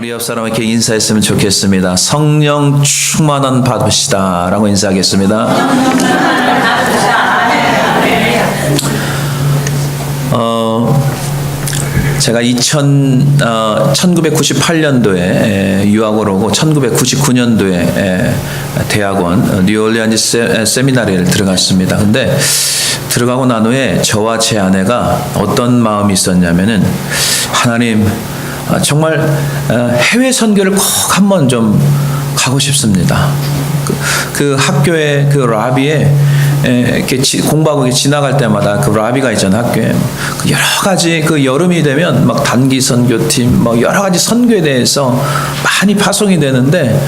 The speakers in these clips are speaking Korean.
우리 옆 사람에게 인사했으면 좋겠습니다. 성령 충만한 받으시다 라고 인사하겠습니다. 제가 1998년도에 유학을 오고 1999년도에 대학원 뉴올리언즈 세미나리를 들어갔습니다. 근데 들어가고 난 후에 저와 제 아내가 어떤 마음이 있었냐면은, 하나님, 정말 해외 선교를 꼭 한번 좀 가고 싶습니다. 그 학교에 그 라비에 이렇게 공부하고 지나갈 때마다 그 라비가 있잖아요, 학교에. 여러 가지 그 여름이 되면 막 단기 선교팀, 뭐 여러 가지 선교에 대해서 많이 파송이 되는데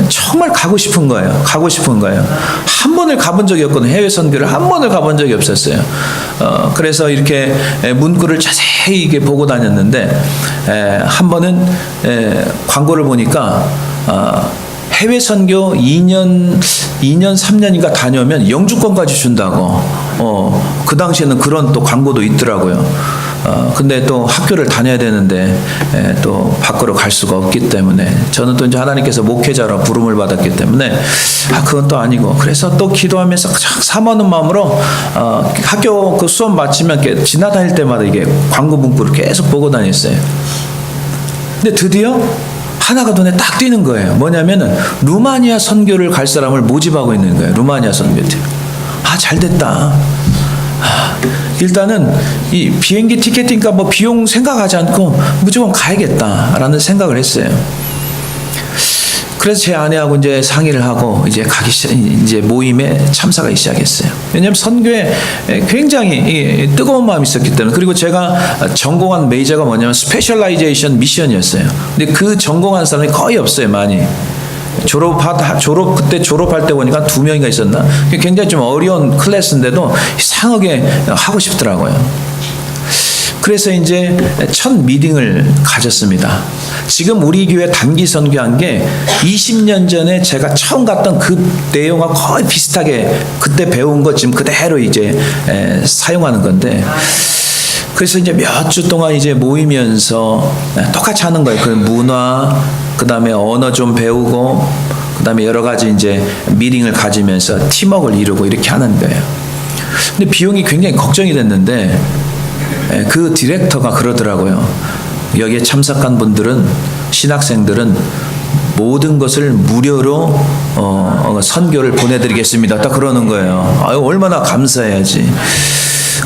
정말 가고 싶은 거예요. 가고 싶은 거예요. 한 번을 가본 적이 없거든요. 해외 선교를 한 번을 가본 적이 없었어요. 그래서 이렇게 문구를 자세히 이게 보고 다녔는데 한 번은 광고를 보니까 해외 선교 2년 3년인가 다녀오면 영주권까지 준다고. 그 당시에는 그런 또 광고도 있더라고요. 근데 또 학교를 다녀야 되는데 또 밖으로 갈 수가 없기 때문에, 저는 또 이제 하나님께서 목회자로 부름을 받았기 때문에 그건 또 아니고, 그래서 또 기도하면서 사모하는 마음으로 학교 그 수업 마치면 이렇게 지나다닐 때마다 이게 광고 문구를 계속 보고 다녔어요. 근데 드디어 하나가 눈에 딱 띄는 거예요. 뭐냐면은 루마니아 선교를 갈 사람을 모집하고 있는 거예요. 루마니아 선교팀. 잘 됐다. 일단은 이 비행기 티켓팅가 뭐 비용 생각하지 않고 무조건 가야겠다라는 생각을 했어요. 그래서 제 아내하고 이제 상의를 하고 이제 모임에 참석하기 시작했어요. 왜냐하면 선교에 굉장히 뜨거운 마음이 있었기 때문에. 그리고 제가 전공한 메이저가 뭐냐면 스페셜라이제이션 미션이었어요. 근데 그 전공한 사람이 거의 없어요, 많이. 그때 졸업할 때 보니까 2명인가 있었나? 굉장히 좀 어려운 클래스인데도 이상하게 하고 싶더라고요. 그래서 이제 첫 미팅을 가졌습니다. 지금 우리 교회 단기 선교한 게 20년 전에 제가 처음 갔던 그 내용과 거의 비슷하게 그때 배운 거 지금 그대로 이제 사용하는 건데, 그래서 이제 몇 주 동안 이제 모이면서 똑같이 하는 거예요. 그 문화, 그 다음에 언어 좀 배우고, 그 다음에 여러 가지 이제 미팅을 가지면서 팀워크를 이루고 이렇게 하는 거예요. 근데 비용이 굉장히 걱정이 됐는데, 그 디렉터가 그러더라고요. 여기에 참석한 분들은, 신학생들은 모든 것을 무료로 선교를 보내드리겠습니다. 딱 그러는 거예요. 얼마나 감사해야지.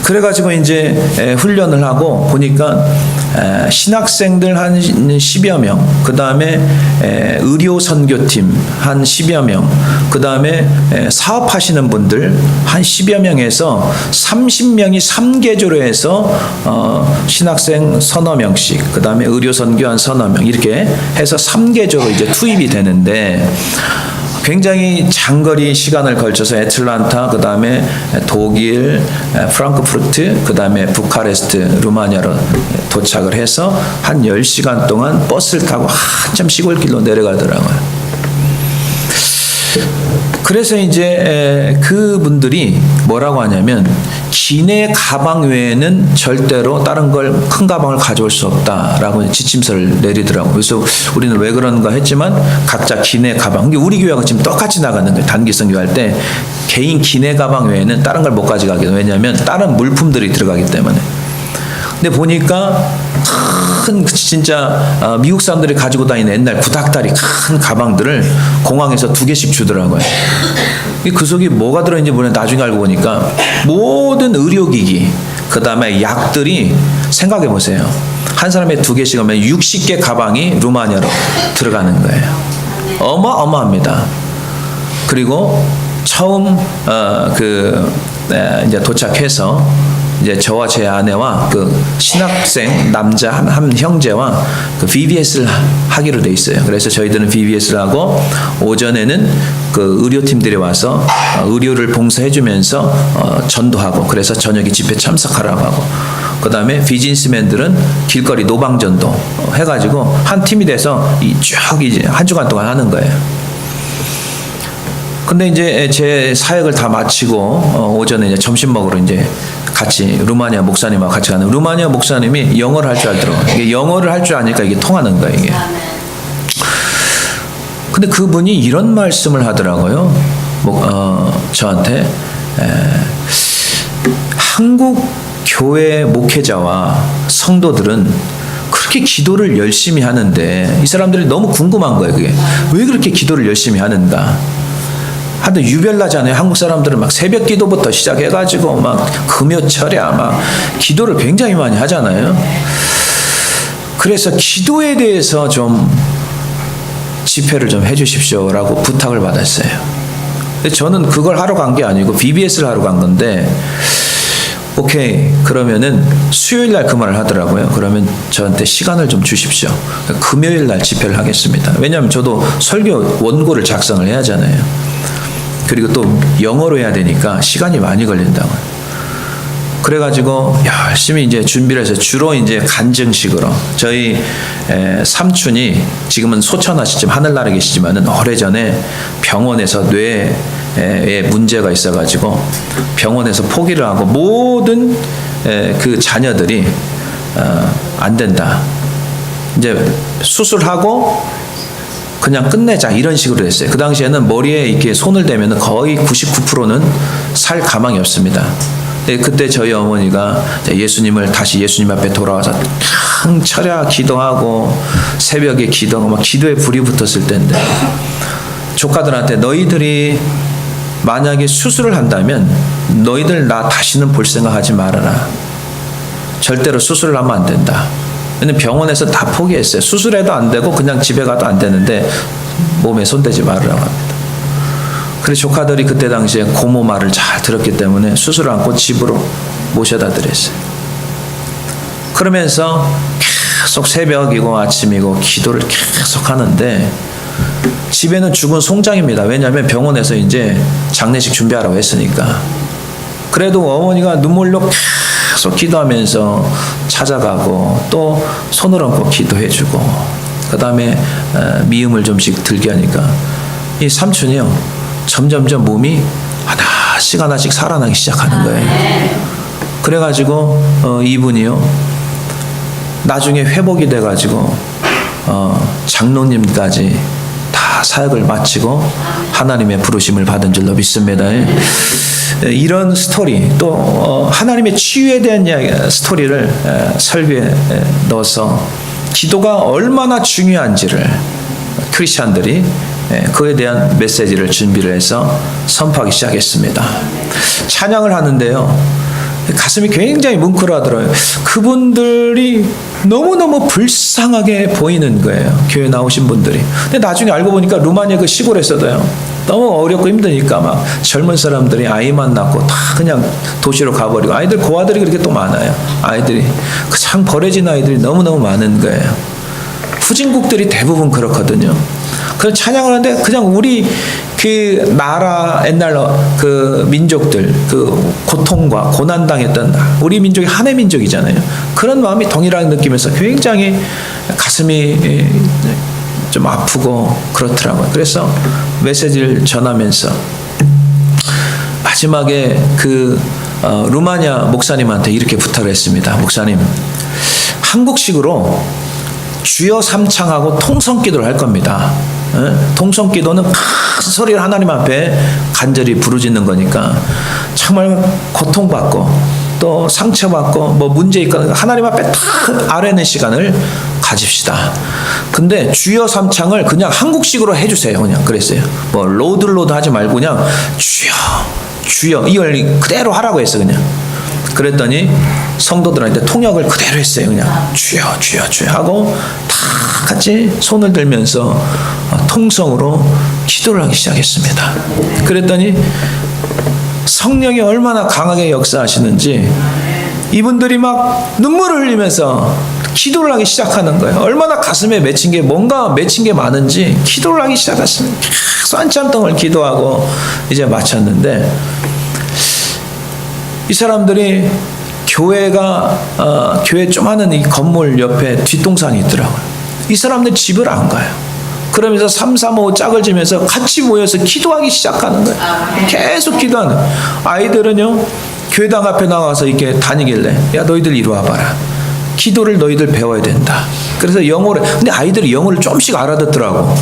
그래가지고 이제 훈련을 하고 보니까 신학생들 한 10여 명, 그 다음에 의료 선교팀 한 10여 명, 그 다음에 사업하시는 분들 한 10여 명에서 30명이 3계조로 해서 신학생 서너 명씩, 그 다음에 의료 선교 한 서너 명, 이렇게 해서 3계조로 이제 투입이 되는데, 굉장히 장거리 시간을 걸쳐서 애틀란타, 그 다음에 독일, 프랑크푸르트, 그 다음에 부카레스트, 루마니아로 도착을 해서 한 10시간 동안 버스를 타고 한참 시골길로 내려가더라고요. 그래서 이제 그분들이 뭐라고 하냐면, 기내 가방 외에는 절대로 다른 걸, 큰 가방을 가져올 수 없다라고 지침서를 내리더라고요. 그래서 우리는 왜 그런가 했지만 각자 기내 가방, 우리 교회가 지금 똑같이 나가는 거예요. 단기 선교할 때 개인 기내 가방 외에는 다른 걸 못 가져가게 돼요. 왜냐하면 다른 물품들이 들어가기 때문에. 근데 보니까 큰, 진짜 미국 사람들이 가지고 다니는 옛날 구닥다리 큰 가방들을 공항에서 2개씩 주더라고요. 그 속에 뭐가 들어있는지 모르겠는데 나중에 알고 보니까 모든 의료기기, 그 다음에 약들이, 생각해 보세요. 한 사람의 2개씩 하면 60개 가방이 루마니아로 들어가는 거예요. 어마어마합니다. 그리고 처음 이제 도착해서 이제 저와 제 아내와 그 신학생 남자 한 형제와 그 VBS를 하기로 돼 있어요. 그래서 저희들은 VBS를 하고, 오전에는 그 의료팀들이 와서 의료를 봉사해주면서 전도하고, 그래서 저녁에 집회 참석하라고 하고, 그 다음에 비즈니스맨들은 길거리 노방전도 해가지고 한 팀이 돼서 쭉 이제 한 주간 동안 하는 거예요. 근데 이제 제 사역을 다 마치고 오전에 이제 점심 먹으러 이제 같이 루마니아 목사님하고 같이 가는, 루마니아 목사님이 영어를 할 줄 알더라고요. 이게 영어를 할 줄 아니까 이게 통하는 거예요, 이게. 근데 그분이 이런 말씀을 하더라고요. 저한테 한국 교회 목회자와 성도들은 그렇게 기도를 열심히 하는데 이 사람들이 너무 궁금한 거예요. 그게 왜 그렇게 기도를 열심히 하는가? 하여튼 유별나잖아요. 한국 사람들은 막 새벽 기도부터 시작해가지고 막 금요철야 막 기도를 굉장히 많이 하잖아요. 그래서 기도에 대해서 좀 집회를 좀 해주십시오라고 부탁을 받았어요. 근데 저는 그걸 하러 간 게 아니고 BBS를 하러 간 건데, 오케이, 그러면은 수요일 날 그 말을 하더라고요. 그러면 저한테 시간을 좀 주십시오. 금요일 날 집회를 하겠습니다. 왜냐하면 저도 설교 원고를 작성을 해야 하잖아요. 그리고 또 영어로 해야 되니까 시간이 많이 걸린다고요. 그래가지고 열심히 이제 준비를 해서 주로 이제 간증식으로 저희 삼촌이 지금은 소천하시지만 하늘나라에 계시지만은 오래전에 병원에서 뇌에 문제가 있어가지고 병원에서 포기를 하고 모든 그 자녀들이 안 된다. 이제 수술하고 그냥 끝내자 이런 식으로 됐어요. 그 당시에는 머리에 이렇게 손을 대면 거의 99%는 살 가망이 없습니다. 그때 저희 어머니가 예수님을 다시 예수님 앞에 돌아와서 철야 기도하고 새벽에 기도하고 막 기도에 불이 붙었을 때인데 조카들한테 너희들이 만약에 수술을 한다면 너희들 나 다시는 볼 생각하지 말아라. 절대로 수술을 하면 안 된다. 왜냐면 병원에서 다 포기했어요. 수술해도 안 되고 그냥 집에 가도 안 되는데 몸에 손대지 말으라고 합니다. 그래서 조카들이 그때 당시에 고모 말을 잘 들었기 때문에 수술을 안고 집으로 모셔다 드렸어요. 그러면서 계속 새벽이고 아침이고 기도를 계속 하는데 집에는 죽은 송장입니다. 왜냐하면 병원에서 이제 장례식 준비하라고 했으니까. 그래도 어머니가 눈물로 계속 기도하면서 찾아가고 또 손을 얹고 기도해주고 그 다음에 미음을 좀씩 들게 하니까 이 삼촌이요 점점점 몸이 하나씩 살아나기 시작하는 거예요. 그래가지고 이분이요 나중에 회복이 돼가지고 장로님까지 다 사역을 마치고 하나님의 부르심을 받은 줄로 믿습니다. 이런 스토리 또 하나님의 치유에 대한 스토리를 설교에 넣어서 기도가 얼마나 중요한지를 크리스찬들이 그에 대한 메시지를 준비를 해서 선포하기 시작했습니다. 찬양을 하는데요. 가슴이 굉장히 뭉클하더라고요. 그분들이 너무너무 불쌍하게 보이는 거예요. 교회 나오신 분들이. 근데 나중에 알고 보니까 루마니아 그 시골에서도요. 너무 어렵고 힘드니까 막 젊은 사람들이 아이만 낳고 다 그냥 도시로 가버리고 아이들 고아들이 그렇게 또 많아요. 아이들이 그냥 버려진 아이들이 너무너무 많은 거예요. 후진국들이 대부분 그렇거든요. 그래서 찬양을 하는데 그냥 우리 그 나라 옛날 그 민족들 그 고통과 고난 당했던 우리 민족이 한해 민족이잖아요. 그런 마음이 동일하게 느끼면서 굉장히 가슴이 좀 아프고 그렇더라고요. 그래서 메시지를 전하면서 마지막에 그 루마니아 목사님한테 이렇게 부탁을 했습니다. 목사님, 한국식으로 주여 삼창하고 통성기도를 할 겁니다. 통성기도는 큰 소리를 하나님 앞에 간절히 부르짖는 거니까 정말 고통받고 또 상처받고 뭐 문제 있거나 하나님 앞에 다 아뢰는 시간을 가집시다. 근데 주여 삼창을 그냥 한국식으로 해주세요. 그냥 그랬어요. 뭐 로드 하지 말고 그냥 주여 이걸 그대로 하라고 했어. 그냥 그랬더니 성도들한테 통역을 그대로 했어요. 그냥 주여 하고 다 같이 손을 들면서 통성으로 기도를 하기 시작했습니다. 그랬더니 성령이 얼마나 강하게 역사하시는지 이분들이 막 눈물을 흘리면서 기도를 하기 시작하는 거예요. 얼마나 가슴에 맺힌 게 뭔가 맺힌 게 많은지 기도를 하기 시작했습니다. 계속 한참 동안 기도하고 이제 마쳤는데 이 사람들이 교회 좀 하는 이 건물 옆에 뒷동산이 있더라고요. 이 사람들 집을 안 가요. 그러면서 3, 3, 5 짝을 지면서 같이 모여서 기도하기 시작하는 거예요. 계속 기도하는 거예요. 아이들은요 교회당 앞에 나와서 이렇게 다니길래 야 너희들 이리 와봐라. 기도를 너희들 배워야 된다. 그래서 영어를 근데 아이들이 영어를 좀씩 알아듣더라고.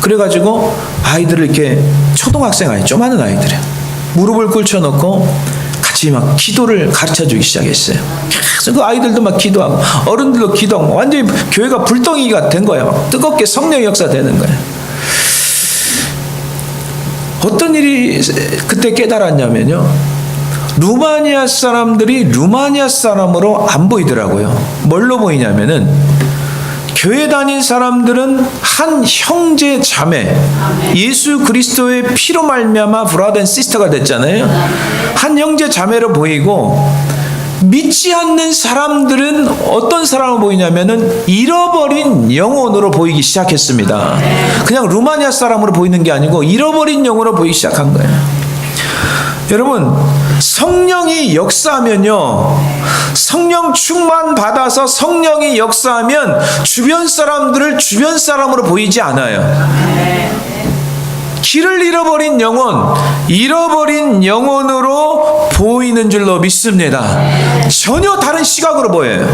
그래가지고 아이들을 이렇게 초등학생 아이, 조그마한 아이들이에요. 무릎을 꿇혀놓고 같이 막 기도를 가르쳐주기 시작했어요. 계속 그 아이들도 막 기도하고 어른들도 기도하고 완전히 교회가 불덩이가 된 거예요. 막 뜨겁게 성령의 역사 되는 거예요. 어떤 일이 그때 깨달았냐면요, 루마니아 사람들이 루마니아 사람으로 안 보이더라고요. 뭘로 보이냐면은, 교회 다닌 사람들은 한 형제 자매, 예수 그리스도의 피로 말미암아 브라더 앤 시스터가 됐잖아요. 한 형제 자매로 보이고, 믿지 않는 사람들은 어떤 사람으로 보이냐면은 잃어버린 영혼으로 보이기 시작했습니다. 그냥 루마니아 사람으로 보이는 게 아니고 잃어버린 영혼으로 보이기 시작한 거예요. 여러분, 성령이 역사하면요, 성령 충만 받아서 성령이 역사하면 주변 사람들을 주변 사람으로 보이지 않아요. 길을 잃어버린 영혼, 잃어버린 영혼으로 보이는 줄로 믿습니다. 전혀 다른 시각으로 보여요.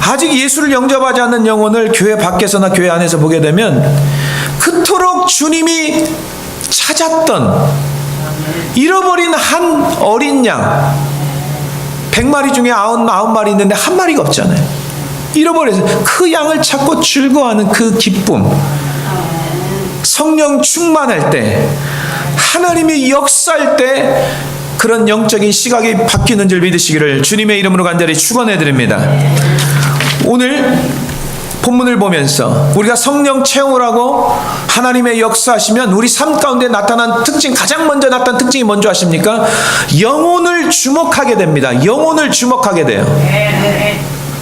아직 예수를 영접하지 않는 영혼을 교회 밖에서나 교회 안에서 보게 되면 그토록 주님이 찾았던 잃어버린 한 어린 양, 100마리 중에 99마리 있는데 한 마리가 없잖아요. 잃어버려서 그 양을 찾고 즐거워하는 그 기쁨, 성령 충만할 때, 하나님이 역사할 때 그런 영적인 시각이 바뀌는 줄 믿으시기를 주님의 이름으로 간절히 축원해 드립니다. 오늘 본문을 보면서 우리가 성령 체험을 하고 하나님의 역사하시면 우리 삶 가운데 나타난 특징, 가장 먼저 나타난 특징이 뭔지 아십니까? 영혼을 주목하게 됩니다. 영혼을 주목하게 돼요.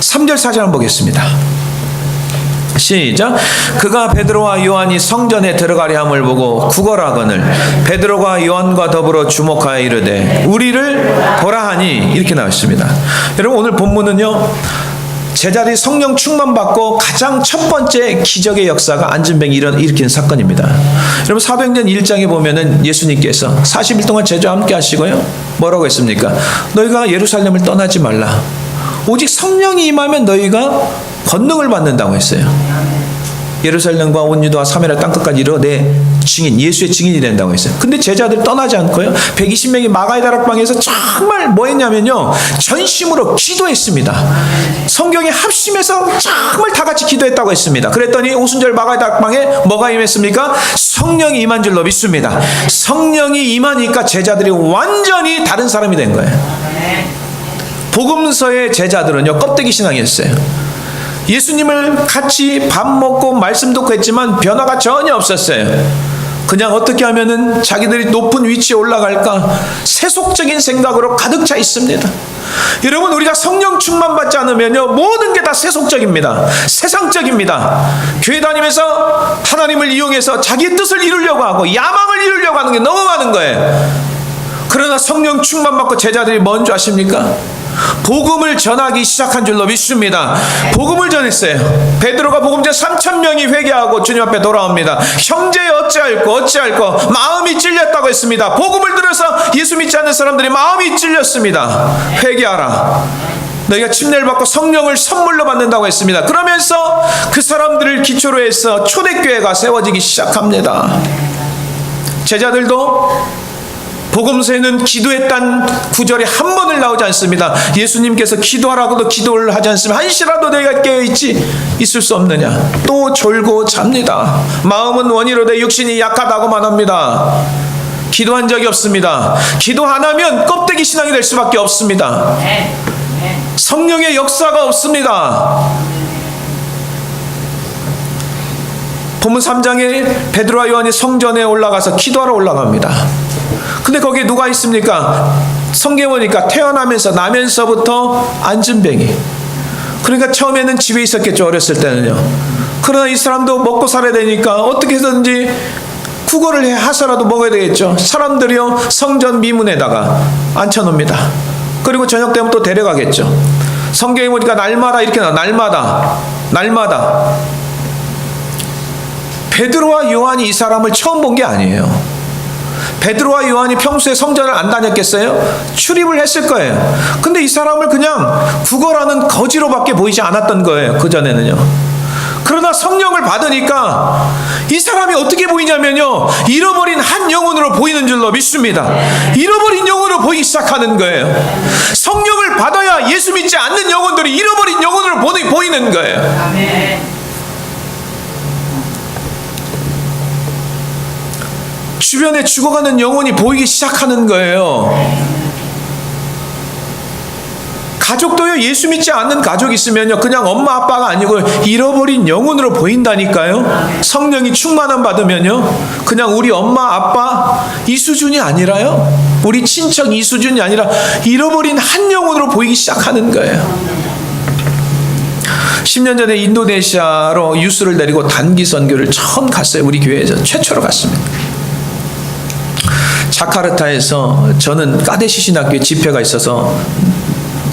3절 4절 한번 보겠습니다. 시작. 그가 베드로와 요한이 성전에 들어가려 함을 보고 구걸하거늘 베드로가 요한과 더불어 주목하여 이르되 우리를 보라 하니, 이렇게 나와 있습니다. 여러분, 오늘 본문은요, 제자들이 성령 충만 받고 가장 첫 번째 기적의 역사가 안진뱅이 일으키는 사건입니다. 여러분, 사도행전 1장에 보면은 예수님께서 40일 동안 제자와 함께 하시고요, 뭐라고 했습니까? 너희가 예루살렘을 떠나지 말라. 오직 성령이 임하면 너희가 권능을 받는다고 했어요. 예루살렘과 온 유다와 사마리아 땅끝까지 이르러 내 증인, 예수의 증인이 된다고 했어요. 근데 제자들 떠나지 않고요, 120명이 마가의 다락방에서 정말 뭐 했냐면요, 전심으로 기도했습니다. 성경에 합심해서 정말 다 같이 기도했다고 했습니다. 그랬더니 오순절 마가의 다락방에 뭐가 임했습니까? 성령이 임한 줄로 믿습니다. 성령이 임하니까 제자들이 완전히 다른 사람이 된 거예요. 복음서의 제자들은요, 껍데기 신앙이었어요. 예수님을 같이 밥 먹고 말씀 듣고 했지만 변화가 전혀 없었어요. 그냥 어떻게 하면은 자기들이 높은 위치에 올라갈까, 세속적인 생각으로 가득 차 있습니다. 여러분, 우리가 성령 충만 받지 않으면요, 모든 게 다 세속적입니다. 세상적입니다. 교회 다니면서 하나님을 이용해서 자기 뜻을 이루려고 하고 야망을 이루려고 하는 게 너무 많은 거예요. 그러나 성령 충만 받고 제자들이 뭔지 아십니까? 복음을 전하기 시작한 줄로 믿습니다. 복음을 전했어요. 베드로가 복음 전 3,000명이 회개하고 주님 앞에 돌아옵니다. 형제 어찌할꼬 마음이 찔렸다고 했습니다. 복음을 들어서 예수 믿지 않는 사람들이 마음이 찔렸습니다. 회개하라. 너희가 침례를 받고 성령을 선물로 받는다고 했습니다. 그러면서 그 사람들을 기초로 해서 초대교회가 세워지기 시작합니다. 제자들도 복음서에는 기도했단 구절이 한 번을 나오지 않습니다. 예수님께서 기도하라고도 기도를 하지 않습니다. 한시라도 너희가 깨어있지 있을 수 없느냐. 또 졸고 잡니다. 마음은 원이로되 육신이 약하다고만 합니다. 기도한 적이 없습니다. 기도 안 하면 껍데기 신앙이 될 수밖에 없습니다. 성령의 역사가 없습니다. 본문 3장에 베드로와 요한이 성전에 올라가서 기도하러 올라갑니다. 근데 거기에 누가 있습니까? 성경에 보니까 태어나면서 나면서부터 안진뱅이. 그러니까 처음에는 집에 있었겠죠, 어렸을 때는요. 그러나 이 사람도 먹고 살아야 되니까 어떻게 해서든지 구걸을 하서라도 먹어야 되겠죠. 사람들이요, 성전 미문에다가 앉혀놓습니다. 그리고 저녁 되면 또 데려가겠죠. 성경에 보니까 날마다 이렇게 나와. 날마다. 베드로와 요한이 이 사람을 처음 본 게 아니에요. 베드로와 요한이 평소에 성전을 안 다녔겠어요? 출입을 했을 거예요. 근데 이 사람을 그냥 구걸하는 거지로밖에 보이지 않았던 거예요, 그전에는요. 그러나 그러나 성령을 받으니까 이 사람이 어떻게 보이냐면요, 잃어버린 한 영혼으로 보이는 줄로 믿습니다. 잃어버린 영혼으로 보이기 시작하는 거예요. 성령을 받아야 예수 믿지 않는 영혼들이 잃어버린 영혼으로 보이는 거예요. 주변에 죽어가는 영혼이 보이기 시작하는 거예요. 가족도요, 예수 믿지 않는 가족 있으면요, 그냥 엄마 아빠가 아니고 잃어버린 영혼으로 보인다니까요. 성령이 충만함 받으면요, 그냥 우리 엄마 아빠 이 수준이 아니라요, 우리 친척 이 수준이 아니라 잃어버린 한 영혼으로 보이기 시작하는 거예요. 10년 전에 인도네시아로 유수를 내리고 단기 선교를 처음 갔어요. 우리 교회에서 최초로 갔습니다. 자카르타에서 저는 까데시 신학교에 집회가 있어서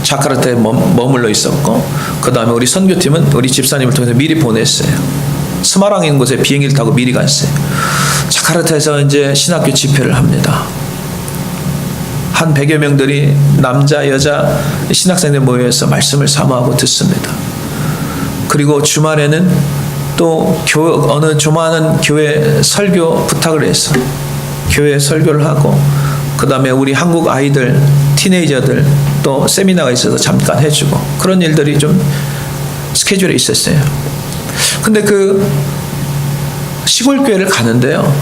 자카르타에 머물러 있었고, 그 다음에 우리 선교팀은 우리 집사님을 통해서 미리 보냈어요. 스마랑 있는 곳에 비행기를 타고 미리 갔어요. 자카르타에서 이제 신학교 집회를 합니다. 한 100여 명들이 남자 여자 신학생들 모여서 말씀을 사모하고 듣습니다. 그리고 주말에는 또 어느 조만한 교회 설교 부탁을 해서 교회 설교를 하고, 그 다음에 우리 한국 아이들, 티네이저들 또 세미나가 있어서 잠깐 해주고, 그런 일들이 좀 스케줄에 있었어요. 근데 그 시골 교회를 가는데요,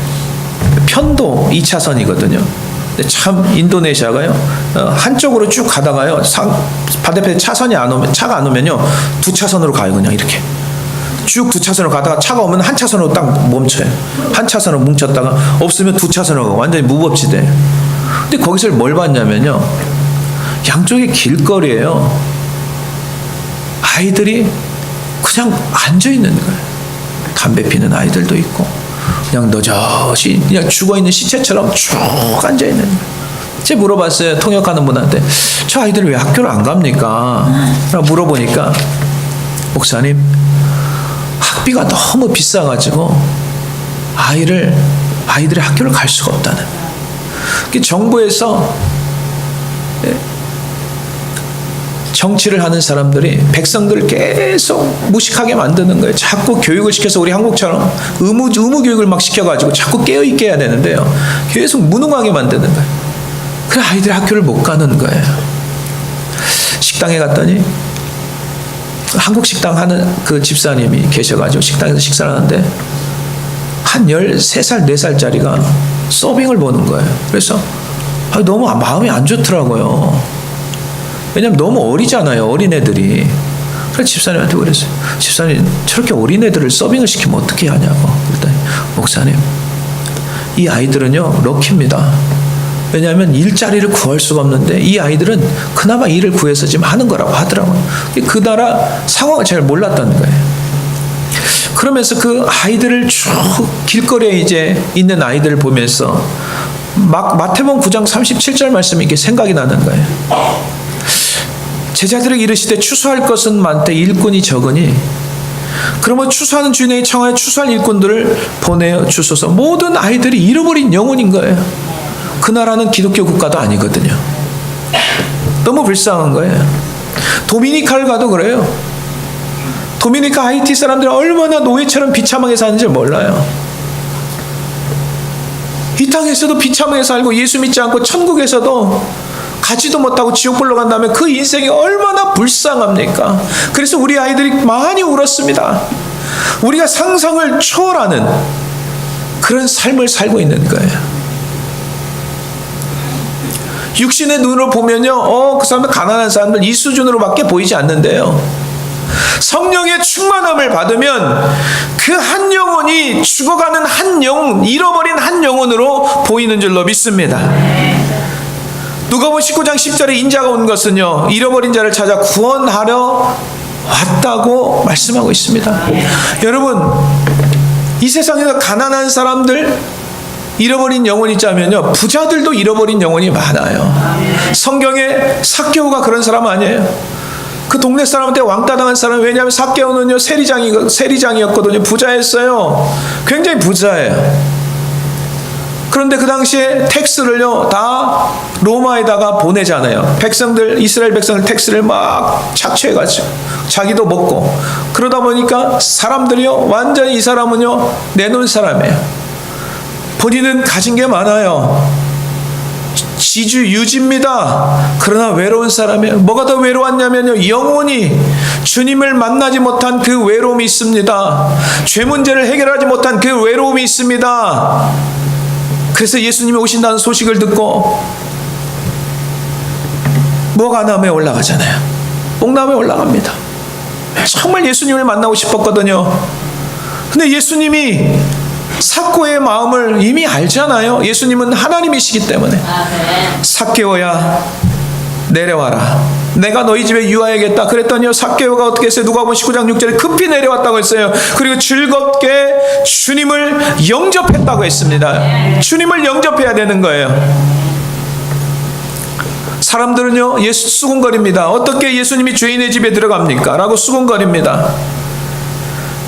편도 2차선이거든요. 근데 참 인도네시아가요, 한쪽으로 쭉 가다가요, 반대편에 차선이 안 오면, 차가 안 오면요, 2차선으로 가요. 그냥 이렇게 쭉 2차선으로 가다가 차가 오면 한 차선으로 딱 멈춰요. 한 차선으로 뭉쳤다가 없으면 2차선으로 가고, 완전히 무법지대. 근데 거기서 뭘 봤냐면요, 양쪽에 길거리예요. 아이들이 그냥 앉아 있는 거예요. 담배 피는 아이들도 있고, 그냥 너저시 그냥 죽어 있는 시체처럼 쭉 앉아 있는 거예요. 제가 물어봤어요, 통역하는 분한테. 저 아이들이 왜 학교를 안 갑니까? 라고 물어보니까, 목사님, 학비가 너무 비싸가지고 아이들이 학교를 갈 수가 없다는. 정부에서 정치를 하는 사람들이 백성들을 계속 무식하게 만드는 거예요. 자꾸 교육을 시켜서 우리 한국처럼 의무 교육을 막 시켜가지고 자꾸 깨어있게 해야 되는데요, 계속 무능하게 만드는 거예요. 그래 아이들이 학교를 못 가는 거예요. 식당에 갔더니 한국 식당 하는 그 집사님이 계셔가지고 식당에서 식사를 하는데 한 13살, 4살짜리가 서빙을 보는 거예요. 그래서 너무 마음이 안 좋더라고요. 왜냐면 너무 어리잖아요, 어린애들이. 그래서 집사님한테 그랬어요. 집사님, 저렇게 어린애들을 서빙을 시키면 어떻게 하냐고. 그랬더니, 목사님, 이 아이들은요, 럭키입니다. 왜냐하면 일자리를 구할 수가 없는데 이 아이들은 그나마 일을 구해서 지금 하는 거라고 하더라고요. 그 나라 상황을 잘 몰랐다는 거예요. 그러면서 그 아이들을 쭉 길거리에 이제 있는 아이들을 보면서 마태복음 9장 37절 말씀이 이게 생각이 나는 거예요. 제자들에게 이르시되 추수할 것은 많되 일꾼이 적으니 그러면 추수하는 주인에게 청하여 추수할 일꾼들을 보내어 주소서. 모든 아이들이 잃어버린 영혼인 거예요. 그 나라는 기독교 국가도 아니거든요. 너무 불쌍한 거예요. 도미니카를 가도 그래요. 도미니카 하이티 사람들은 얼마나 노예처럼 비참하게 사는지 몰라요. 이 땅에서도 비참하게 살고 예수 믿지 않고 천국에서도 가지도 못하고 지옥불로 간 다음에 그 인생이 얼마나 불쌍합니까? 그래서 우리 아이들이 많이 울었습니다. 우리가 상상을 초월하는 그런 삶을 살고 있는 거예요. 육신의 눈으로 보면요, 그 사람들 가난한 사람들 이 수준으로밖에 보이지 않는데요, 성령의 충만함을 받으면 그 한 영혼이 죽어가는 한 영혼, 잃어버린 한 영혼으로 보이는 줄로 믿습니다. 누가복음 19장 10절에 인자가 온 것은요, 잃어버린 자를 찾아 구원하러 왔다고 말씀하고 있습니다. 여러분, 이 세상에서 가난한 사람들, 잃어버린 영혼이 있자면요, 부자들도 잃어버린 영혼이 많아요. 성경에 삭개오가 그런 사람 아니에요? 그 동네 사람한테 왕따 당한 사람. 왜냐하면 삭개오는요, 세리장이었거든요. 부자였어요. 굉장히 부자예요. 그런데 그 당시에 텍스를요 다 로마에다가 보내잖아요. 백성들, 이스라엘 백성들 텍스를 막 착취해가지고 자기도 먹고, 그러다 보니까 사람들이요 완전히 이 사람은요 내놓은 사람이에요. 본인은 가진 게 많아요. 지주유지입니다. 그러나 외로운 사람이에요. 뭐가 더 외로웠냐면요, 영혼이 주님을 만나지 못한 그 외로움이 있습니다. 죄 문제를 해결하지 못한 그 외로움이 있습니다. 그래서 예수님이 오신다는 소식을 듣고 무화과나무에 올라가잖아요. 뽕나무에 올라갑니다. 정말 예수님을 만나고 싶었거든요. 근데 예수님이 삭개오의 마음을 이미 알잖아요. 예수님은 하나님이시기 때문에. 삭개오야 내려와라, 내가 너희 집에 유하야겠다. 그랬더니요 삭개오가 어떻게 했어요? 누가복음 19장 6절에 급히 내려왔다고 했어요. 그리고 즐겁게 주님을 영접했다고 했습니다. 주님을 영접해야 되는 거예요. 사람들은요 예수 수군거립니다. 어떻게 예수님이 죄인의 집에 들어갑니까? 라고 수군거립니다.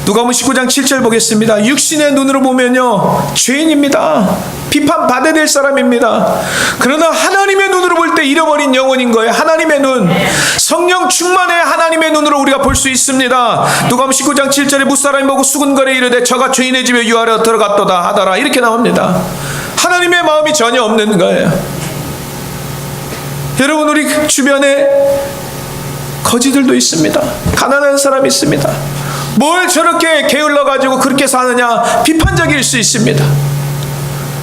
누가복음 19장 7절 보겠습니다. 육신의 눈으로 보면요 죄인입니다. 비판받아야 될 사람입니다. 그러나 하나님의 눈으로 볼 때 잃어버린 영혼인 거예요. 하나님의 눈, 성령 충만의 하나님의 눈으로 우리가 볼 수 있습니다. 누가복음 19장 7절에 무사람이 보고 수군거려 이르되 저가 죄인의 집에 유하려 들어갔도다 하더라, 이렇게 나옵니다. 하나님의 마음이 전혀 없는 거예요. 여러분, 우리 주변에 거지들도 있습니다. 가난한 사람이 있습니다. 뭘 저렇게 게을러가지고 그렇게 사느냐, 비판적일 수 있습니다.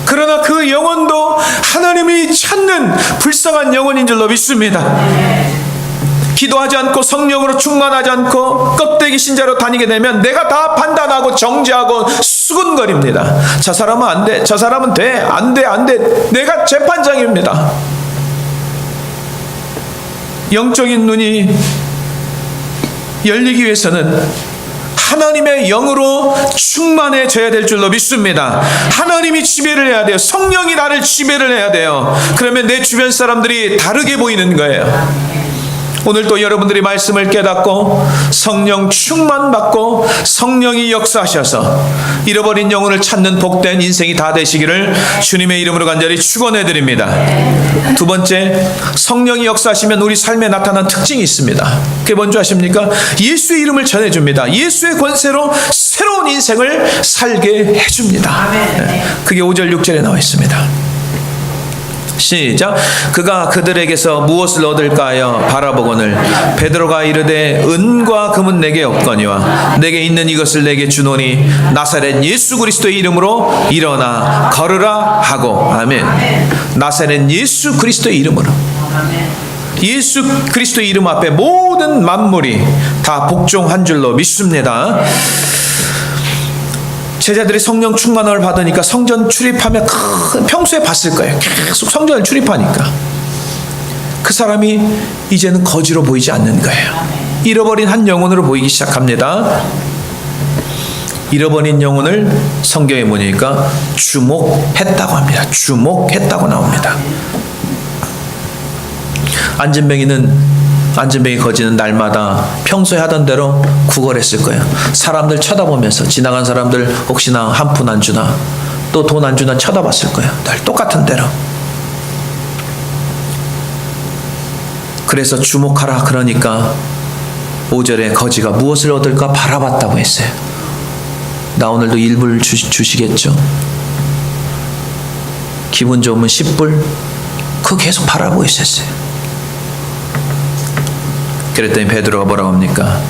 그러나 그 영혼도 하나님이 찾는 불쌍한 영혼인 줄로 믿습니다. 기도하지 않고 성령으로 충만하지 않고 껍데기 신자로 다니게 되면 내가 다 판단하고 정죄하고 수군거립니다. 저 사람은 안 돼, 저 사람은 돼, 안 돼, 안 돼. 내가 재판장입니다. 영적인 눈이 열리기 위해서는 하나님의 영으로 충만해져야 될 줄로 믿습니다. 하나님이 지배를 해야 돼요. 성령이 나를 지배를 해야 돼요. 그러면 내 주변 사람들이 다르게 보이는 거예요. 오늘 또 여러분들이 말씀을 깨닫고 성령 충만받고 성령이 역사하셔서 잃어버린 영혼을 찾는 복된 인생이 다 되시기를 주님의 이름으로 간절히 축원해드립니다. 두 번째, 성령이 역사하시면 우리 삶에 나타난 특징이 있습니다. 그게 뭔지 아십니까? 예수의 이름을 전해줍니다. 예수의 권세로 새로운 인생을 살게 해줍니다. 그게 5절 6절에 나와 있습니다. 시작. 그가 그들에게서 무엇을 얻을까요? 바라보거늘 베드로가 이르되 은과 금은 내게 없거니와 내게 있는 이것을 내게 주노니 나사렛 예수 그리스도의 이름으로 일어나 걸으라 하고. 아멘. 나사렛 예수 그리스도의 이름으로. 예수 그리스도의 이름 앞에 모든 만물이 다 복종한 줄로 믿습니다. 제자들이 성령 충만함을 받으니까 성전 출입하면 평소에 봤을 거예요. 계속 성전을 출입하니까 그 사람이 이제는 거지로 보이지 않는 거예요. 잃어버린 한 영혼으로 보이기 시작합니다. 잃어버린 영혼을 성경에 보니까 주목했다고 합니다. 주목했다고 나옵니다. 안진뱅이 거지는 날마다 평소에 하던 대로 구걸했을 거예요. 사람들 쳐다보면서, 지나간 사람들 혹시나 한 푼 안 주나 또 돈 안 주나 쳐다봤을 거예요. 늘 똑같은 대로. 그래서 주목하라 그러니까 5절에 거지가 무엇을 얻을까 바라봤다고 했어요. 나 오늘도 1불 주시겠죠? 기분 좋으면 10불? 그거 계속 바라보고 있었어요. 그랬더니 베드로가 뭐라고 합니까?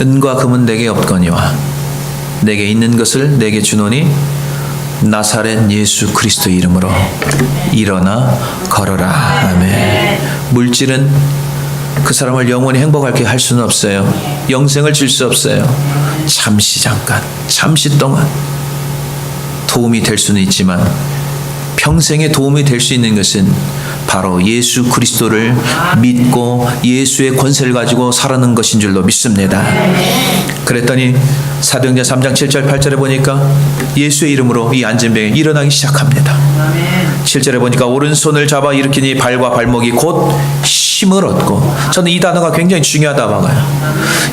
은과 금은 내게 없거니와 내게 있는 것을 내게 주노니 나사렛 예수 그리스도 이름으로 일어나 걸어라. 아멘. 물질은 그 사람을 영원히 행복하게 할 수는 없어요. 영생을 줄 수 없어요. 잠시 동안 도움이 될 수는 있지만 평생에 도움이 될 수 있는 것은 바로 예수 그리스도를 믿고 예수의 권세를 가지고 살아는 것인 줄로 믿습니다. 그랬더니 사도행전 3장 7절 8절에 보니까 예수의 이름으로 이 안진병이 일어나기 시작합니다. 7절에 보니까 오른손을 잡아 일으키니 발과 발목이 곧 힘을 얻고, 저는 이 단어가 굉장히 중요하다 봐요.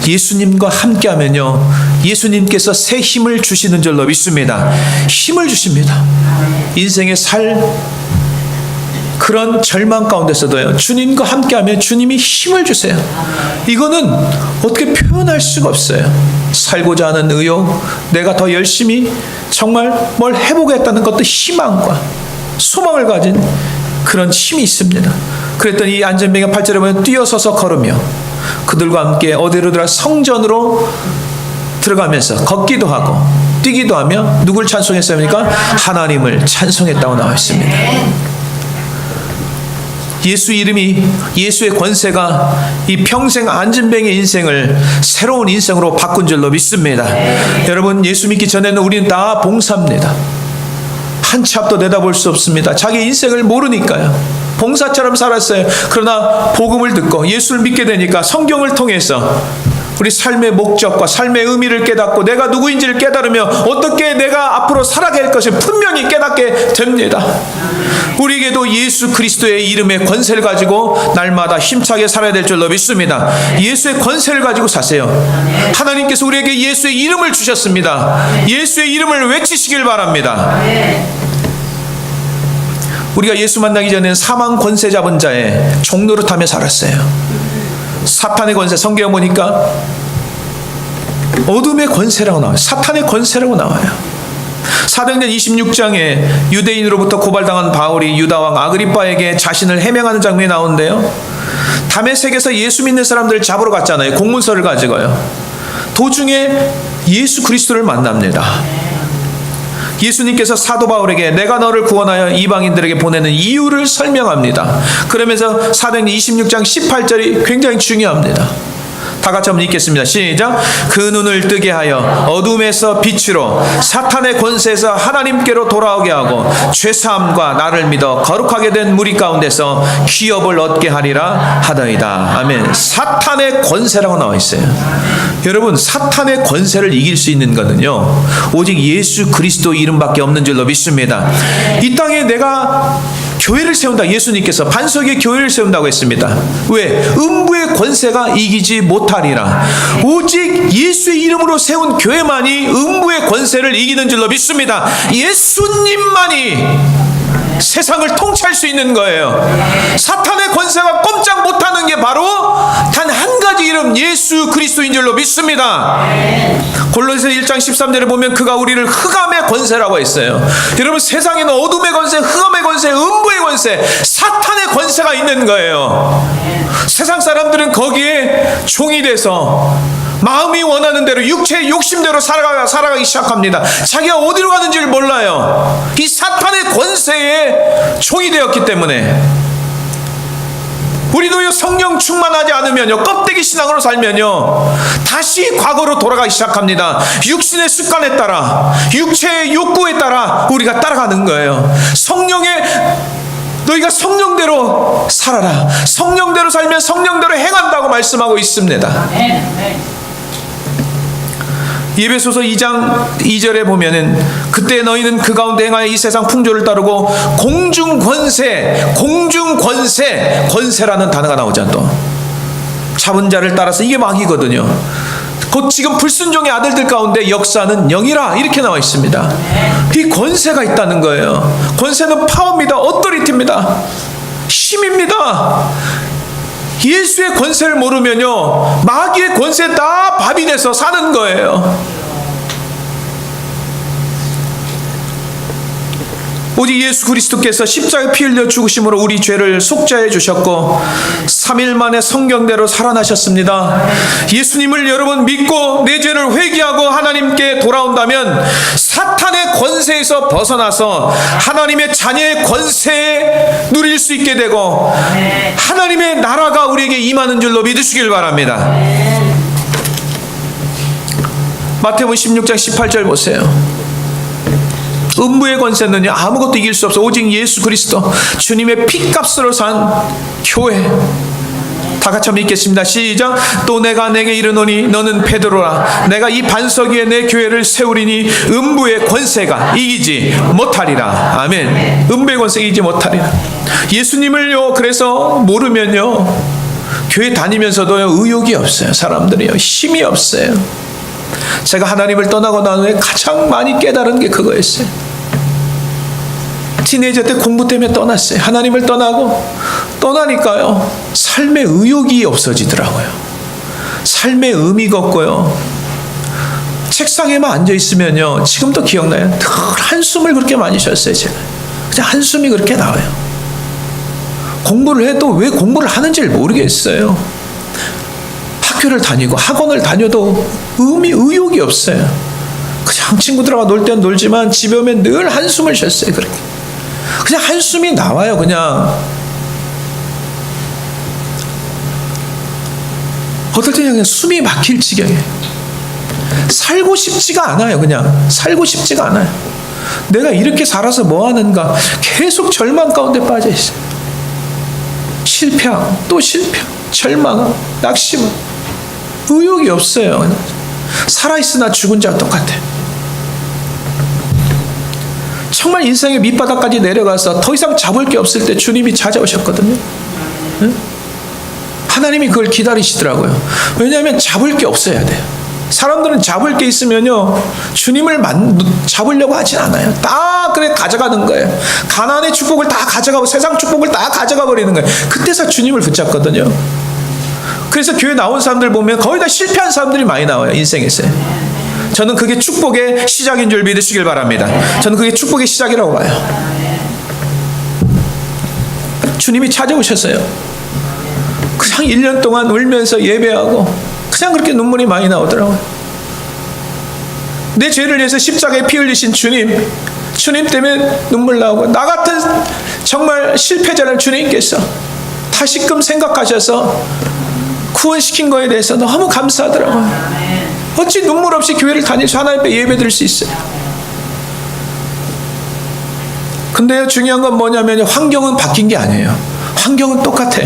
예수님과 함께하면요, 예수님께서 새 힘을 주시는 줄로 믿습니다. 힘을 주십니다. 인생의 그런 절망 가운데서도요, 주님과 함께하면 주님이 힘을 주세요. 이거는 어떻게 표현할 수가 없어요. 살고자 하는 의욕, 내가 더 열심히 정말 뭘 해보겠다는 것도 희망과 소망을 가진 그런 힘이 있습니다. 그랬더니 이 안전병이 8절에 보면 뛰어서서 걸으며 그들과 함께 어디로 들어가 성전으로 들어가면서 걷기도 하고 뛰기도 하며 누굴 찬송했습니까? 하나님을 찬송했다고 나와 있습니다. 예수 이름이, 예수의 권세가 이 평생 안진뱅의 인생을 새로운 인생으로 바꾼 줄로 믿습니다. 여러분, 예수 믿기 전에는 우리는 다 봉사입니다. 한치 앞도 내다볼 수 없습니다. 자기 인생을 모르니까요. 봉사처럼 살았어요. 그러나 복음을 듣고 예수를 믿게 되니까 성경을 통해서 우리 삶의 목적과 삶의 의미를 깨닫고 내가 누구인지를 깨달으며 어떻게 내가 앞으로 살아가야 할 것을 분명히 깨닫게 됩니다. 우리에게도 예수 그리스도의 이름의 권세를 가지고 날마다 힘차게 살아야 될 줄로 믿습니다. 예수의 권세를 가지고 사세요. 하나님께서 우리에게 예수의 이름을 주셨습니다. 예수의 이름을 외치시길 바랍니다. 우리가 예수 만나기 전에는 사망 권세 잡은 자의 종노릇하며 살았어요. 사탄의 권세, 성경에 보니까 어둠의 권세라고 나와요. 사탄의 권세라고 나와요. 사도행전 26장에 유대인으로부터 고발당한 바울이 유다왕 아그리빠에게 자신을 해명하는 장면이 나오는데요, 다메섹에서 예수 믿는 사람들을 잡으러 갔잖아요. 공문서를 가지고요. 도중에 예수 그리스도를 만납니다. 예수님께서 사도 바울에게 내가 너를 구원하여 이방인들에게 보내는 이유를 설명합니다. 그러면서 사도행전 26장 18절이 굉장히 중요합니다. 다 같이 한번 읽겠습니다. 시작. 그 눈을 뜨게 하여 어둠에서 빛으로 사탄의 권세에서 하나님께로 돌아오게 하고 죄사함과 나를 믿어 거룩하게 된 무리 가운데서 기업을 얻게 하리라 하더이다. 아멘. 사탄의 권세라고 나와 있어요. 여러분, 사탄의 권세를 이길 수 있는 것은요, 오직 예수 그리스도 이름밖에 없는 줄로 믿습니다. 이 땅에 내가 교회를 세운다. 예수님께서 반석의 교회를 세운다고 했습니다. 왜? 음부의 권세가 이기지 못하리라. 오직 예수의 이름으로 세운 교회만이 음부의 권세를 이기는 줄로 믿습니다. 예수님만이 세상을 통치할 수 있는 거예요. 사탄의 권세가 꼼짝 못하는 게 바로 단 한 가지 이름, 예수 그리스도인 줄로 믿습니다. 골로새 1장 13절에 보면 그가 우리를 흑암의 권세라고 했어요. 여러분, 세상에는 어둠의 권세, 흑암의 권세, 음부의 권세, 사탄의 권세가 있는 거예요. 세상 사람들은 거기에 종이 돼서 마음이 원하는 대로 육체의 욕심대로 살아가기 시작합니다. 자기가 어디로 가는지를 몰라요. 이 사탄의 권세에 종이 되었기 때문에. 우리도 성령 충만하지 않으면요, 껍데기 신앙으로 살면요, 다시 과거로 돌아가기 시작합니다. 육신의 습관에 따라, 육체의 욕구에 따라 우리가 따라가는 거예요. 너희가 성령대로 살아라. 성령대로 살면 성령대로 행한다고 말씀하고 있습니다. 예배소서 2장 2절에 보면은 그때 너희는 그 가운데 행하여 이 세상 풍조를 따르고 공중권세라는 단어가 나오잖아. 또 잡은 자를 따라서 이게 마귀거든요. 곧 지금 불순종의 아들들 가운데 역사는 영이라 이렇게 나와 있습니다. 이 권세가 있다는 거예요. 권세는 파워입니다. 어토리티입니다. 힘입니다. 예수의 권세를 모르면요, 마귀의 권세에 다 밥이 돼서 사는 거예요. 오직 예수 그리스도께서 십자가에 피 흘려 죽으심으로 우리 죄를 속죄해 주셨고 3일 만에 성경대로 살아나셨습니다. 예수님을 여러분 믿고 내 죄를 회개하고 하나님께 돌아온다면 사탄의 권세에서 벗어나서 하나님의 자녀의 권세에 누릴 수 있게 되고 하나님의 나라가 우리에게 임하는 줄로 믿으시길 바랍니다. 마태복음 16장 18절 보세요. 음부의 권세는요 아무것도 이길 수 없어. 오직 예수 그리스도 주님의 피값으로 산 교회. 다 같이 한번 읽겠습니다. 시작. 또 내가 내게 이르노니 너는 베드로라. 내가 이 반석 위에 내 교회를 세우리니 음부의 권세가 이기지 못하리라. 아멘. 음부의 권세가 이기지 못하리라. 예수님을요 그래서 모르면요 교회 다니면서도요 의욕이 없어요. 사람들이요 힘이 없어요. 제가 하나님을 떠나고 난 후에 가장 많이 깨달은 게 그거였어요. 티네이저 때 공부 때문에 떠났어요. 하나님을 떠나니까요 삶의 의욕이 없어지더라고요. 삶의 의미가 없고요. 책상에만 앉아 있으면요 지금도 기억나요. 늘 한숨을 그렇게 많이 쉬었어요. 제가 그냥 한숨이 그렇게 나와요. 공부를 해도 왜 공부를 하는지를 모르겠어요. 학교를 다니고 학원을 다녀도 의욕이 없어요. 그냥 친구들하고 놀 때는 놀지만 집에 오면 늘 한숨을 쉬었어요. 그렇게 그냥 한숨이 나와요. 그냥 어떨 때는 그냥 숨이 막힐 지경이에요. 살고 싶지가 않아요. 그냥 살고 싶지가 않아요. 내가 이렇게 살아서 뭐 하는가. 계속 절망 가운데 빠져 있어요. 실패하고 또 실패하고 절망하고 낙심하고 의욕이 없어요. 그냥. 살아있으나 죽은 자와 똑같아요. 정말 인생의 밑바닥까지 내려가서 더 이상 잡을 게 없을 때 주님이 찾아오셨거든요. 응? 하나님이 그걸 기다리시더라고요. 왜냐하면 잡을 게 없어야 돼요. 사람들은 잡을 게 있으면요 주님을 잡으려고 하진 않아요. 다 그래 가져가는 거예요. 가나안의 축복을 다 가져가고 세상 축복을 다 가져가 버리는 거예요. 그때서 주님을 붙잡거든요. 그래서 교회 나온 사람들 보면 거의 다 실패한 사람들이 많이 나와요. 인생에서. 저는 그게 축복의 시작인 줄 믿으시길 바랍니다. 저는 그게 축복의 시작이라고 봐요. 주님이 찾아오셨어요. 그냥 1년 동안 울면서 예배하고 그냥 그렇게 눈물이 많이 나오더라고요. 내 죄를 위해서 십자가에 피 흘리신 주님 때문에 눈물 나오고 나 같은 정말 실패자를 주님께서 다시금 생각하셔서 구원시킨 거에 대해서 너무 감사하더라고요. 어찌 눈물 없이 교회를 다니면서 하나님 앞에 예배 드릴 수 있어요. 근데요 중요한 건 뭐냐면 환경은 바뀐 게 아니에요. 환경은 똑같아.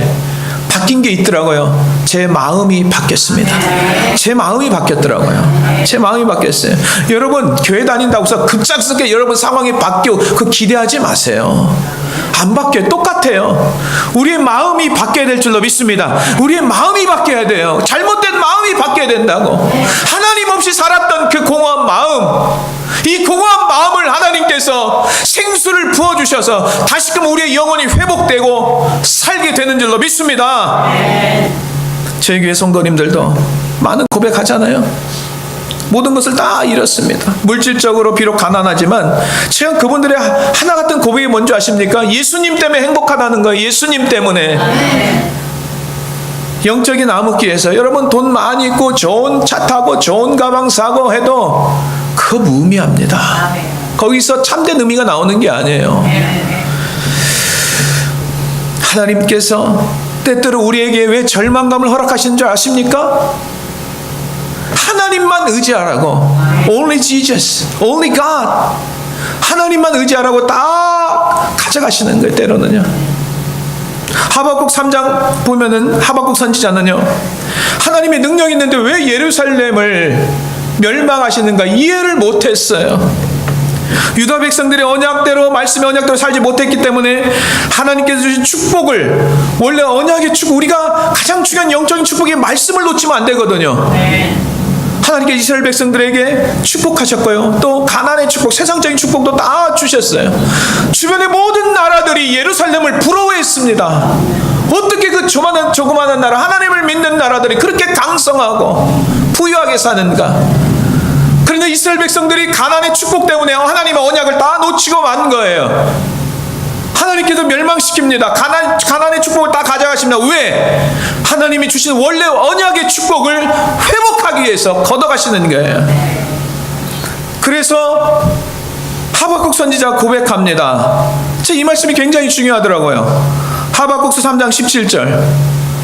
바뀐 게 있더라고요. 제 마음이 바뀌었습니다. 제 마음이 바뀌었더라고요. 제 마음이 바뀌었어요. 여러분 교회 다닌다고 해서 급작스럽게 여러분 상황이 바뀌고 그 기대하지 마세요. 안 바뀌어요. 똑같아요. 우리의 마음이 바뀌어야 될 줄로 믿습니다. 우리의 마음이 바뀌어야 돼요. 잘못된 마음이 바뀌어야 된다고. 하나님 없이 살았던 그 공허한 마음, 이 공허한 마음을 하나님께서 생수를 부어주셔서 다시금 우리의 영혼이 회복되고 살게 되는 줄로 믿습니다. 저희 교회 성도님들도 많은 고백하잖아요. 모든 것을 다 잃었습니다. 물질적으로 비록 가난하지만 제가 그분들의 하나 같은 고백이 뭔지 아십니까? 예수님 때문에 행복하다는 거예요. 예수님 때문에. 영적인 암흑기에서 여러분 돈 많이 있고 좋은 차 타고 좋은 가방 사고 해도 그거 무의미합니다. 거기서 참된 의미가 나오는 게 아니에요. 하나님께서 때때로 우리에게 왜 절망감을 허락하시는 줄 아십니까? 하나님만 의지하라고. Only Jesus, Only God. 하나님만 의지하라고 다 가져가시는 거예요. 때로는요. 하박국 3장 보면은 하박국 선지자는요 하나님의 능력이 있는데 왜 예루살렘을 멸망하시는가 이해를 못했어요. 유다 백성들의 언약대로 말씀의 언약대로 살지 못했기 때문에 하나님께서 주신 축복을 원래 언약의 축복 우리가 가장 중요한 영적인 축복의 말씀을 놓치면 안 되거든요. 하나님께서 이스라엘 백성들에게 축복하셨고요. 또 가나안의 축복, 세상적인 축복도 다 주셨어요. 주변의 모든 나라들이 예루살렘을 부러워했습니다. 어떻게 그 조그마한 나라, 하나님을 믿는 나라들이 그렇게 강성하고 부유하게 사는가? 그런데 이스라엘 백성들이 가나안의 축복 때문에 하나님의 언약을 다 놓치고 만 거예요. 하나님께서 멸망시킵니다. 가나안의 축복을 다 가져가십니다. 왜? 하나님이 주신 원래 언약의 축복을 회복하기 위해서 걷어가시는 거예요. 그래서 하박국 선지자가 고백합니다. 이 말씀이 굉장히 중요하더라고요. 하박국서 3장 17절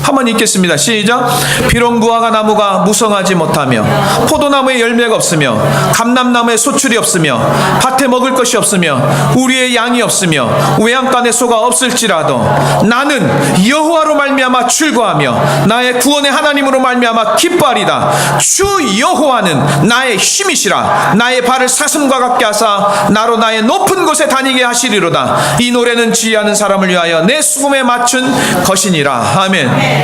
한번 읽겠습니다. 시작. 비록 무화과 나무가 무성하지 못하며 포도나무에 열매가 없으며 감람나무에 소출이 없으며 밭에 먹을 것이 없으며 우리의 양이 없으며 외양간에 소가 없을지라도 나는 여호와로 말미암아 즐거하며 나의 구원의 하나님으로 말미암아 기뻐하리다. 주 여호와는 나의 힘이시라. 나의 발을 사슴과 같게 하사 나로 나의 높은 곳에 다니게 하시리로다. 이 노래는 지혜하는 사람을 위하여 내 수금에 맞춘 것이니라. 아멘.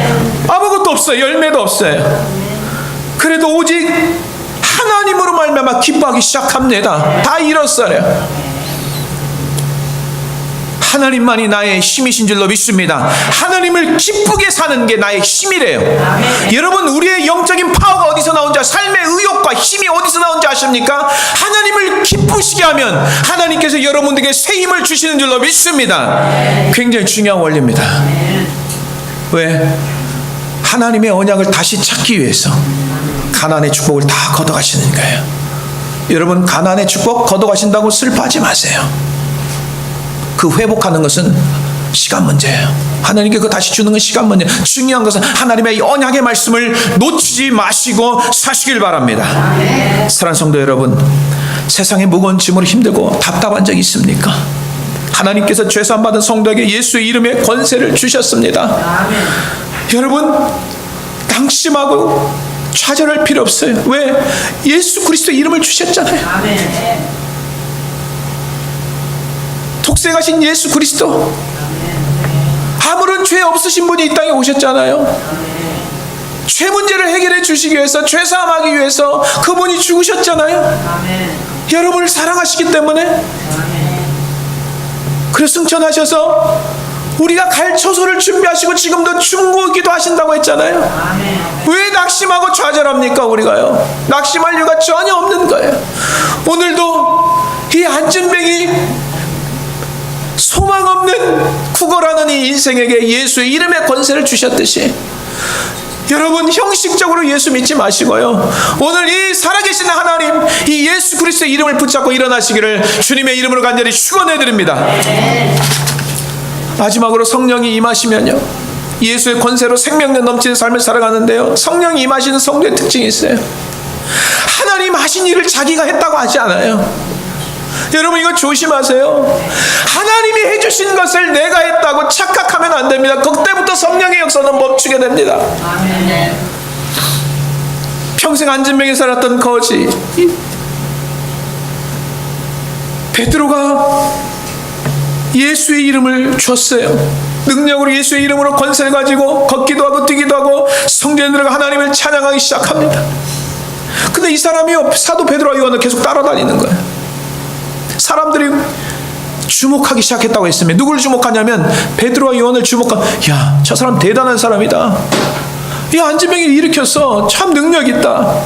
아무것도 없어요. 열매도 없어요. 그래도 오직 하나님으로 말미암아 기뻐하기 시작합니다. 다 잃었어요. 하나님만이 나의 힘이신 줄로 믿습니다. 하나님을 기쁘게 사는 게 나의 힘이래요. 아멘. 여러분, 우리의 영적인 파워가 어디서 나온지, 삶의 의욕과 힘이 어디서 나온지 아십니까? 하나님을 기쁘시게 하면 하나님께서 여러분들에게 새 힘을 주시는 줄로 믿습니다. 굉장히 중요한 원리입니다. 왜? 하나님의 언약을 다시 찾기 위해서 가나안의 축복을 다 걷어가시는 거예요. 여러분, 가나안의 축복 걷어가신다고 슬퍼하지 마세요. 그 회복하는 것은 시간 문제예요. 하나님께 그거 다시 주는 건 시간 문제. 중요한 것은 하나님의 언약의 말씀을 놓치지 마시고 사시길 바랍니다. 사랑하는 성도 여러분, 세상의 무거운 짐으로 힘들고 답답한 적이 있습니까? 하나님께서 죄사함받은 성도에게 예수의 이름에 권세를 주셨습니다. 여러분, 낙심하고 좌절할 필요 없어요. 왜? 예수 그리스도의 이름을 주셨잖아요. 독생하신 예수 그리스도, 아무런 죄 없으신 분이 이 땅에 오셨잖아요. 죄 문제를 해결해 주시기 위해서, 죄 사함하기 위해서 그분이 죽으셨잖아요. 여러분을 사랑하시기 때문에. 그래서 승천하셔서 우리가 갈 처소를 준비하시고 지금도 중보기도 하신다고 했잖아요. 왜 낙심하고 좌절합니까? 우리가요, 낙심할 이유가 전혀 없는 거예요. 오늘도 이 안진뱅이 소망 없는 구걸하는 이 인생에게 예수의 이름의 권세를 주셨듯이, 여러분, 형식적으로 예수 믿지 마시고요, 오늘 이 살아계신 하나님, 이 예수 그리스도의 이름을 붙잡고 일어나시기를 주님의 이름으로 간절히 축원해 드립니다. 마지막으로 성령이 임하시면요, 예수의 권세로 생명력 넘치는 삶을 살아가는데요, 성령이 임하시는 성도의 특징이 있어요. 하나님 하신 일을 자기가 했다고 하지 않아요. 여러분, 이거 조심하세요. 하나님이 해주신 것을 내가 했다고 착각하면 안 됩니다. 그때부터 성령의 역사는 멈추게 됩니다. 아멘. 평생 안진뱅에 살았던 거지 베드로가 예수의 이름을 줬어요. 능력으로 예수의 이름으로 권세를 가지고 걷기도 하고 뛰기도 하고 성전에 들어가 하나님을 찬양하기 시작합니다. 근데 이 사람이 사도 베드로와 요한을 계속 따라다니는 거예요. 사람들이 주목하기 시작했다고 했으면, 누굴 주목하냐면 베드로와 요한을 야, 저 사람 대단한 사람이다. 이 안진뱅이를 일으켰어. 참 능력 있다.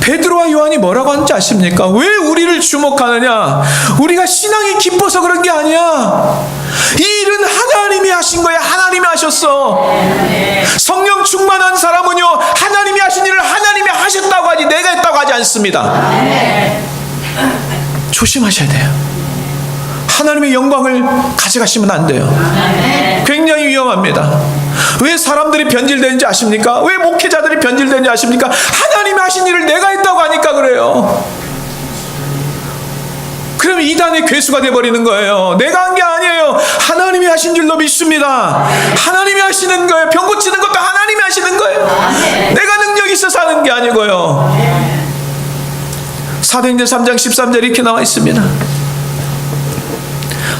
베드로와 요한이 뭐라고 하는지 아십니까? 왜 우리를 주목하느냐? 우리가 신앙이 깊어서 그런 게 아니야. 이 일은 하나님이 하신 거야. 하나님이 하셨어. 성령 충만한 사람은요, 하나님이 하신 일을 하나님이 하셨다고 하지 내가 했다고 하지 않습니다. 조심하셔야 돼요. 하나님의 영광을 가져가시면 안 돼요. 굉장히 위험합니다. 왜 사람들이 변질되는지 아십니까? 왜 목회자들이 변질되는지 아십니까? 하나님이 하신 일을 내가 했다고 하니까 그래요. 그러면 이단의 괴수가 돼버리는 거예요. 내가 한 게 아니에요. 하나님이 하신 줄로 믿습니다. 하나님이 하시는 거예요. 병 고치는 것도 하나님이 하시는 거예요. 내가 능력이 있어서 하는 게 아니고요. 사도행전 3장 13절 이렇게 나와 있습니다.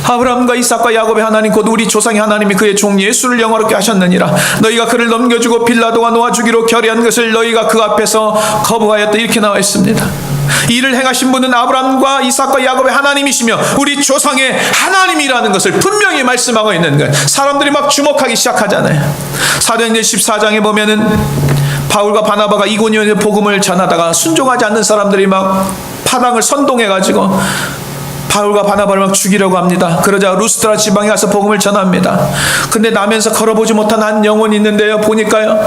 아브라함과 이삭과 야곱의 하나님 곧 우리 조상의 하나님이 그의 종 예수를 영화롭게 하셨느니라. 너희가 그를 넘겨주고 빌라도가 놓아주기로 결의한 것을 너희가 그 앞에서 거부하였다. 이렇게 나와 있습니다. 이를 행하신 분은 아브라함과 이삭과 야곱의 하나님이시며 우리 조상의 하나님이라는 것을 분명히 말씀하고 있는 거예요. 사람들이 막 주목하기 시작하잖아요. 사도행전 14장에 보면은 바울과 바나바가 이고니온의 복음을 전하다가 순종하지 않는 사람들이 막 파당을 선동해가지고 바울과 바나바를 막 죽이려고 합니다. 그러자 루스드라 지방에 가서 복음을 전합니다. 근데 나면서 걸어보지 못한 한 영혼이 있는데요, 보니까요,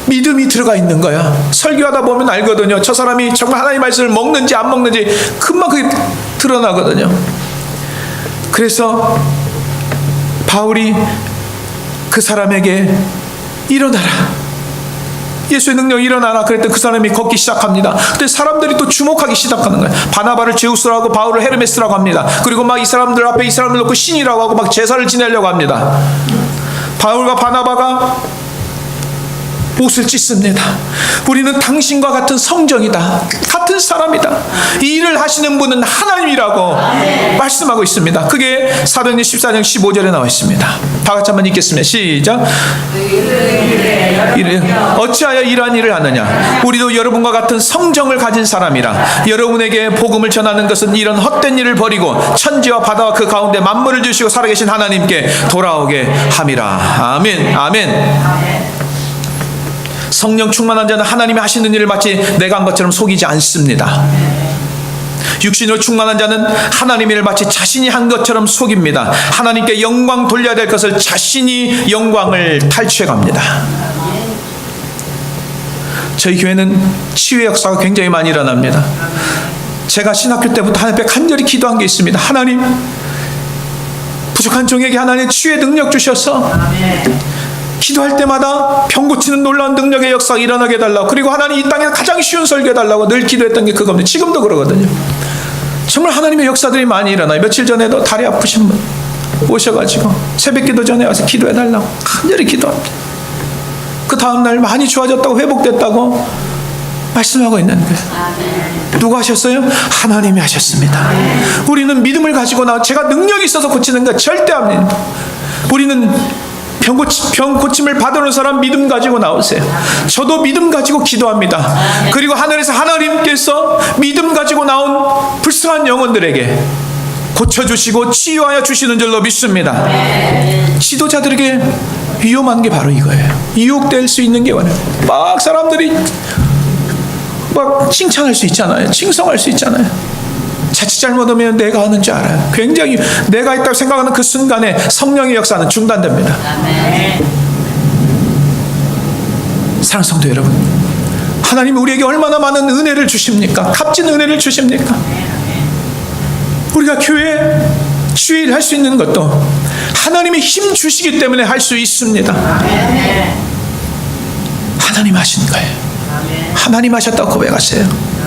믿음이 들어가 있는 거야. 설교하다 보면 알거든요. 저 사람이 정말 하나님의 말씀을 먹는지 안 먹는지 금방 그게 드러나거든요. 그래서 바울이 그 사람에게 일어나라, 예수의 능력이 일어나라 그랬더니 그 사람이 걷기 시작합니다. 근데 사람들이 또 주목하기 시작하는 거예요. 바나바를 제우스라고 바울을 헤르메스라고 합니다. 그리고 막 이 사람들 앞에 이 사람을 놓고 신이라고 하고 막 제사를 지내려고 합니다. 바울과 바나바가 옷을 찢습니다. 우리는 당신과 같은 성정이다, 같은 사람이다, 이 일을 하시는 분은 하나님이라고 말씀하고 있습니다. 그게 사도행전 14장 15절에 나와 있습니다. 다 같이 한번 읽겠습니다. 시작. 어찌하여 이러한 일을 하느냐? 우리도 여러분과 같은 성정을 가진 사람이라. 여러분에게 복음을 전하는 것은 이런 헛된 일을 버리고 천지와 바다와 그 가운데 만물을 주시고 살아계신 하나님께 돌아오게 함이라. 아멘. 아멘. 성령 충만한 자는 하나님이 하시는 일을 마치 내가 한 것처럼 속이지 않습니다. 육신으로 충만한 자는 하나님의 일을 마치 자신이 한 것처럼 속입니다. 하나님께 영광 돌려야 될 것을 자신이 영광을 탈취해 갑니다. 저희 교회는 치유의 역사가 굉장히 많이 일어납니다. 제가 신학교 때부터 하나님 앞에 간절히 기도한 게 있습니다. 하나님, 부족한 종에게 하나님 치유의 능력 주셔서 기도할 때마다 병 고치는 놀라운 능력의 역사가 일어나게 해달라고, 그리고 하나님 이 땅에서 가장 쉬운 설교 해달라고 늘 기도했던 게 그겁니다. 지금도 그러거든요. 정말 하나님의 역사들이 많이 일어나요. 며칠 전에도 다리 아프신 분 오셔가지고 새벽 기도 전에 와서 기도해달라고 간절히 기도합니다. 그 다음날 많이 좋아졌다고, 회복됐다고 말씀하고 있는 거예요. 누가 하셨어요? 하나님이 하셨습니다. 우리는 믿음을 가지고 제가 능력이 있어서 고치는 거 절대 안 됩니다. 우리는 병 고침을 받아오는 사람 믿음 가지고 나오세요. 저도 믿음 가지고 기도합니다. 그리고 하늘에서 하나님께서 믿음 가지고 나온 불쌍한 영혼들에게 고쳐주시고 치유하여 주시는 줄로 믿습니다. 지도자들에게 위험한 게 바로 이거예요. 유혹될 수 있는 게 뭐예요? 막 사람들이 막 칭찬할 수 있잖아요. 칭송할 수 있잖아요. 자칫 잘못하면 내가 하는 줄 알아요. 굉장히 내가 있다고 생각하는 그 순간에 성령의 역사는 중단됩니다. 사랑하는 성도 여러분, 하나님이 우리에게 얼마나 많은 은혜를 주십니까? 값진 은혜를 주십니까? 우리가 교회 주일 할 수 있는 것도 하나님이 힘 주시기 때문에 할 수 있습니다. 하나님 하신 거예요. 하나님 하셨다고 고백하세요.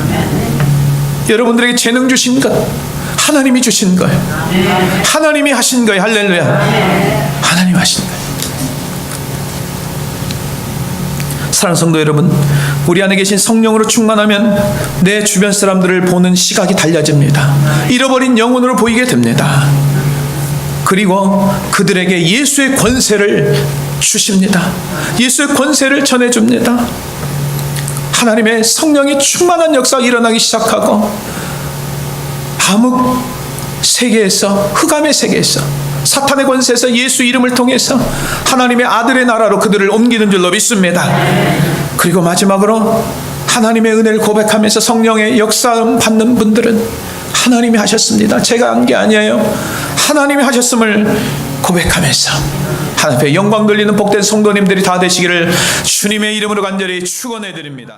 여러분들에게 재능 주신 것 하나님이 주신 거예요. 하나님이 하신 거예요. 할렐루야. 하나님 하신 거예요. 사랑하는 성도 여러분, 우리 안에 계신 성령으로 충만하면 내 주변 사람들을 보는 시각이 달라집니다. 잃어버린 영혼으로 보이게 됩니다. 그리고 그들에게 예수의 권세를 주십니다. 예수의 권세를 전해줍니다. 하나님의 성령이 충만한 역사가 일어나기 시작하고 암흑 세계에서, 흑암의 세계에서, 사탄의 권세에서 예수 이름을 통해서 하나님의 아들의 나라로 그들을 옮기는 줄로 믿습니다. 그리고 마지막으로 하나님의 은혜를 고백하면서 성령의 역사음 받는 분들은 하나님이 하셨습니다, 제가 한 게 아니에요, 하나님이 하셨음을 고백하면서 하나님 앞에 영광 돌리는 복된 성도님들이 다 되시기를 주님의 이름으로 간절히 축원해 드립니다.